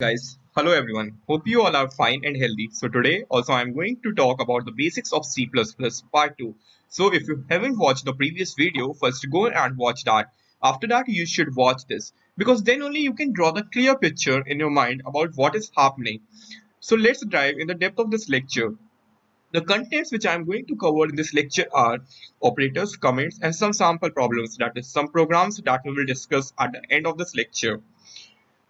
Guys, hello everyone. Hope you all are fine and healthy. So today also I'm going to talk about the basics of C++ part 2. So if you haven't watched the previous video, first go and watch that. After that you should watch this because then only you can draw the clear picture in your mind about what is happening. So let's dive in the depth of this lecture. The contents which I'm going to cover in this lecture are operators, comments and some sample problems, that is some programs that we will discuss at the end of this lecture.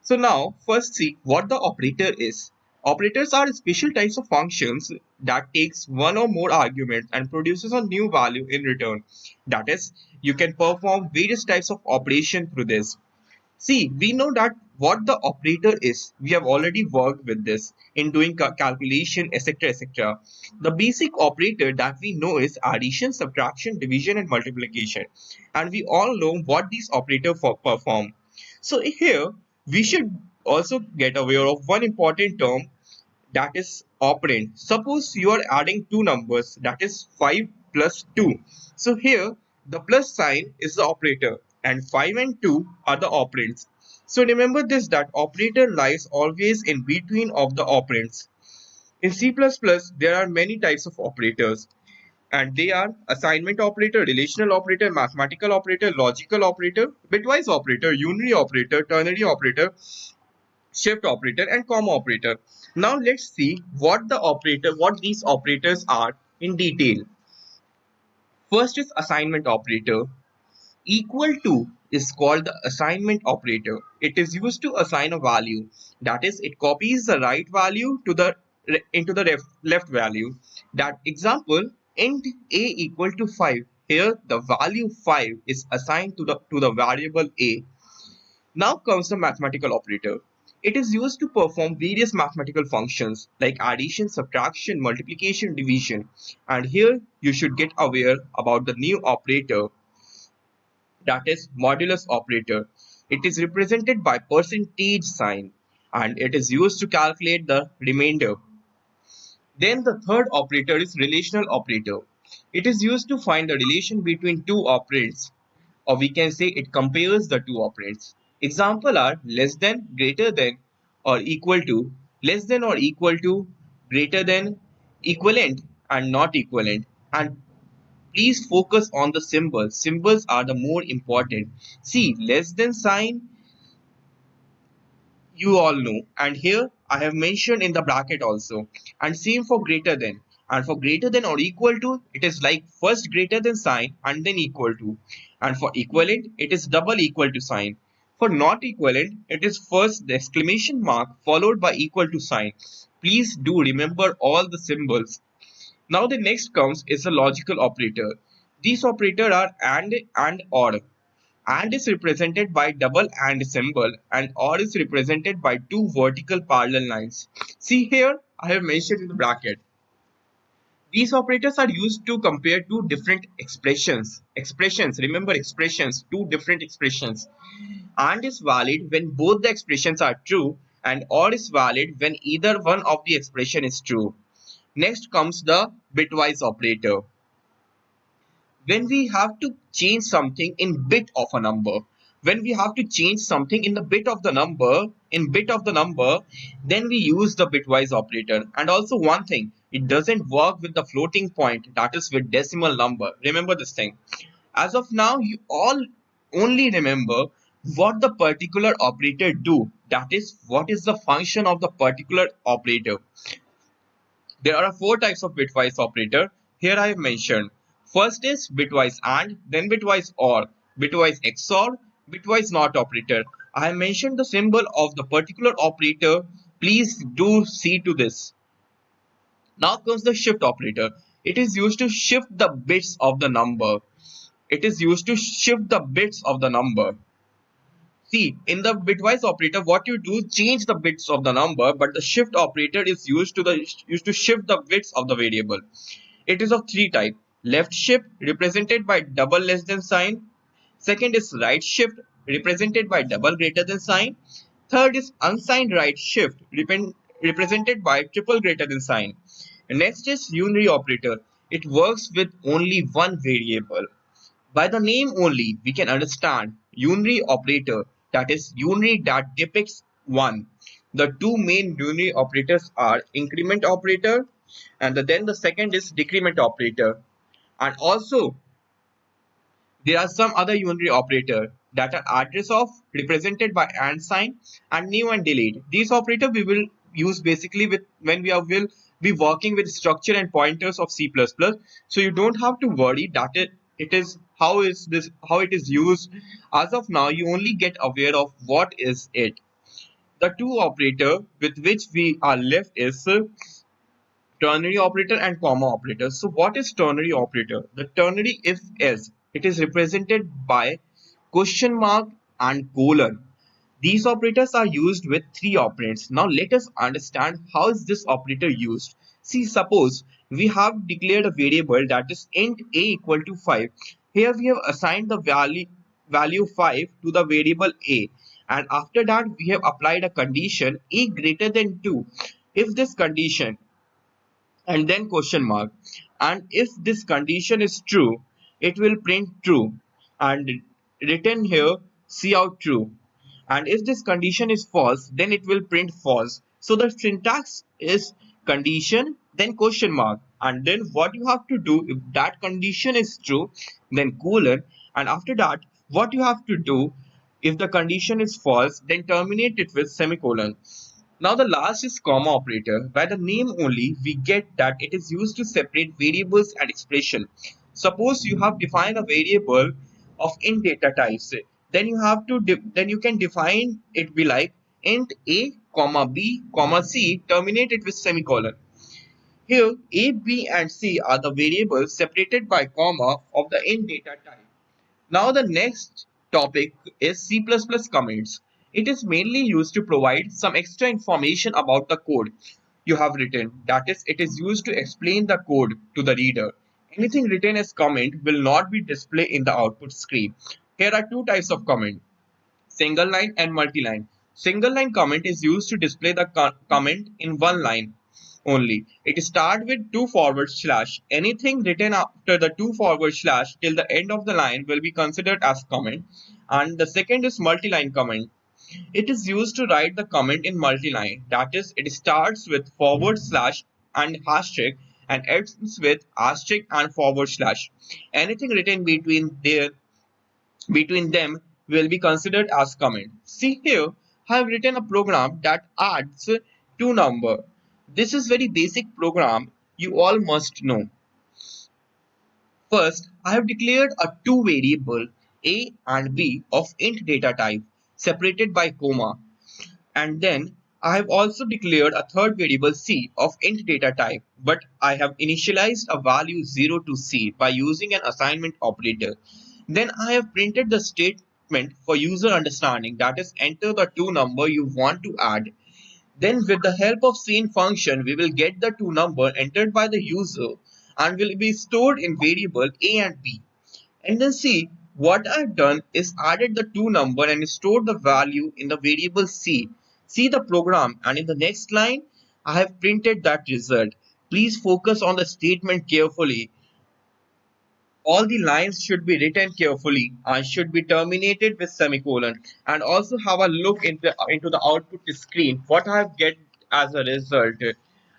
So now first see what the operator is. Operators are special types of functions that takes one or more arguments and produces a new value in return. That is, you can perform various types of operation through this. See, we know that what the operator is. We have already worked with this in doing calculation, etc. etc. The basic operator that we know is addition, subtraction, division, and multiplication. And we all know what these operators perform. So here, we should also get aware of one important term, that is operand. Suppose you are adding two numbers, that is 5 plus 2. So here the plus sign is the operator and 5 and 2 are the operands. So remember this, that operator lies always in between of the operands. In C++ there are many types of operators, and they are assignment operator, relational operator, mathematical operator, logical operator, bitwise operator, unary operator, ternary operator, shift operator and comma operator. Now let's see what these operators are in detail. First is assignment operator. Equal to is called the assignment operator. It is used to assign a value. That is, it copies the right value to the into the left value. That example, int a equal to 5. Here the value 5 is assigned to the variable a. Now comes the mathematical operator. It is used to perform various mathematical functions like addition, subtraction, multiplication, division. And here you should get aware about the new operator, that is modulus operator. It is represented by percentage sign and it is used to calculate the remainder. Then the third operator is relational operator. It is used to find the relation between two operands, or we can say it compares the two operands. Example are less than, greater than, or equal to, less than or equal to, greater than, equivalent, and not equivalent. And please focus on the symbols. Symbols are the more important. See, less than sign you all know, and here I have mentioned in the bracket also, and same for greater than. And for greater than or equal to, it is like first greater than sign and then equal to. And for equivalent, it is double equal to sign. For not equivalent, it is first the exclamation mark followed by equal to sign. Please do remember all the symbols. Now the next comes is a logical operator. These operators are and or. And is represented by double and symbol, and or is represented by two vertical parallel lines. See here, I have mentioned in the bracket. These operators are used to compare two different expressions. Remember expressions, two different expressions. And is valid when both the expressions are true, and or is valid when either one of the expression is true. Next comes the bitwise operator. When we have to change something in bit of a number, when we have to change something in the bit of the number, then we use the bitwise operator. And also one thing, it doesn't work with the floating point, that is with decimal number. Remember this thing. As of now, you all only remember what the particular operator do, that is what is the function of the particular operator. There are four types of bitwise operator. Here I have mentioned. First is bitwise AND, then bitwise OR, bitwise XOR, bitwise NOT operator. I have mentioned the symbol of the particular operator. Please do see to this. Now comes the shift operator. It is used to shift the bits of the number. It is used to shift the bits of the number. See, in the bitwise operator, what you do, change the bits of the number, but the shift operator is used to shift the bits of the variable. It is of three types. Left shift, represented by double less than sign. Second is right shift, represented by double greater than sign. Third is unsigned right shift, represented by triple greater than sign. And next is unary operator. It works with only one variable. By the name only, we can understand unary operator, that is unary that depicts one. The two main unary operators are increment operator and then the second is decrement operator. And also there are some other unary operator that are address of represented by and sign and new and delete. These operator we will use basically with when will be working with structure and pointers of C++. So you don't have to worry that it is how it is used. As of now, you only get aware of what is it. The two operator with which we are left is ternary operator and comma operator. So what is ternary operator? The ternary if else. It is represented by question mark and colon. These operators are used with three operands. Now let us understand how is this operator used. See, suppose we have declared a variable that is int a equal to 5. Here we have assigned the value 5 to the variable a, and after that we have applied a condition a greater than 2. If this condition and then question mark, and if this condition is true it will print true and return here cout true, and if this condition is false then it will print false. So the syntax is condition then question mark, and then what you have to do if that condition is true then colon, and after that what you have to do if the condition is false then terminate it with semicolon. Now the last is comma operator. By the name only, we get that it is used to separate variables and expression. Suppose you have defined a variable of int data types, then you can define it be like int a comma b comma c, terminate it with semicolon. Here a, b and c are the variables separated by comma of the int data type. Now the next topic is C++ comments. It is mainly used to provide some extra information about the code you have written. That is, it is used to explain the code to the reader. Anything written as comment will not be displayed in the output screen. Here are two types of comment: single line and multi-line. Single line comment is used to display the comment in one line only. It starts with two forward slash. Anything written after the two forward slash till the end of the line will be considered as comment. And the second is multi-line comment. It is used to write the comment in multi-line. That is, it starts with forward slash and hashtag and ends with asterisk and forward slash. Anything written between them will be considered as comment. See here, I have written a program that adds two number. This is very basic program you all must know. First, I have declared a two variable a and b of int data type separated by comma, and then I have also declared a third variable c of int data type, but I have initialized a value 0 to c by using an assignment operator. Then I have printed the statement for user understanding, that is enter the two number you want to add. Then with the help of scene function we will get the two number entered by the user and will be stored in variable a and b. And then see, what I've done is added the two number and stored the value in the variable c. See the program, and in the next line I have printed that result. Please focus on the statement carefully. All the lines should be written carefully and should be terminated with semicolon. And also have a look into the output screen. What I have get as a result.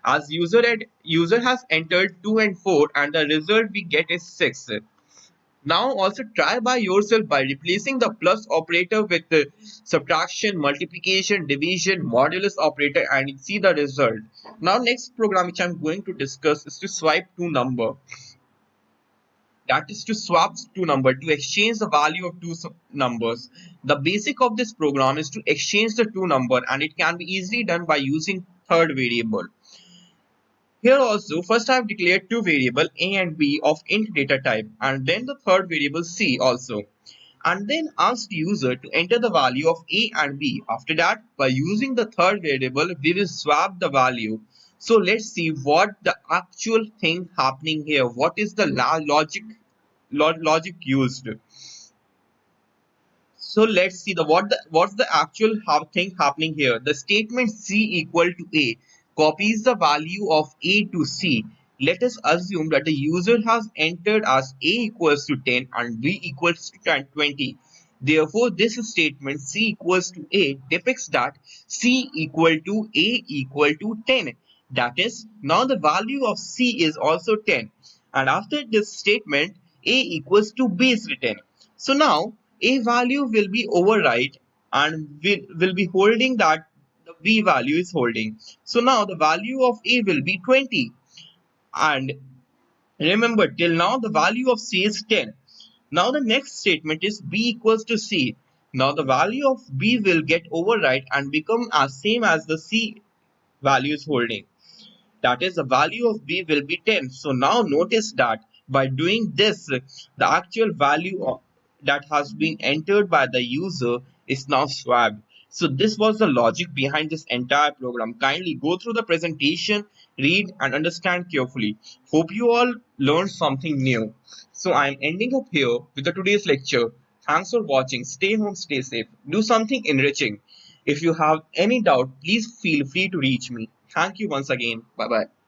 As user has entered 2 and 4 and the result we get is 6. Now also try by yourself by replacing the plus operator with the subtraction, multiplication, division, modulus operator and see the result. Now next program which I am going to discuss is to swipe two number. That is to swap two number to exchange the value of two numbers. The basic of this program is to exchange the two number and it can be easily done by using third variable. Here also, first I have declared two variable a and b of int data type and then the third variable c also, and then asked user to enter the value of a and b. After that, by using the third variable, we will swap the value. So let's see what the actual thing happening here. What is the logic used? So let's see what's the actual thing happening here. The statement c equal to a copies the value of a to c. Let us assume that the user has entered as a equals to 10 and b equals to 20. Therefore, this statement C equals to A depicts that C equal to A equal to 10. That is, now the value of C is also 10. And after this statement, A equals to B is written. So now A value will be override and will be holding that the B value is holding. So now the value of A will be 20. And remember, till now the value of C is 10. Now the next statement is B equals to C. Now the value of B will get override and become as same as the C value is holding. That is, the value of B will be 10. So now notice that by doing this, the actual value that has been entered by the user is now swapped. So this was the logic behind this entire program. Kindly go through the presentation, read and understand carefully. Hope you all learned something new. So I'm ending up here with the today's lecture. Thanks for watching. Stay home, stay safe. Do something enriching. If you have any doubt, please feel free to reach me. Thank you once again. Bye bye.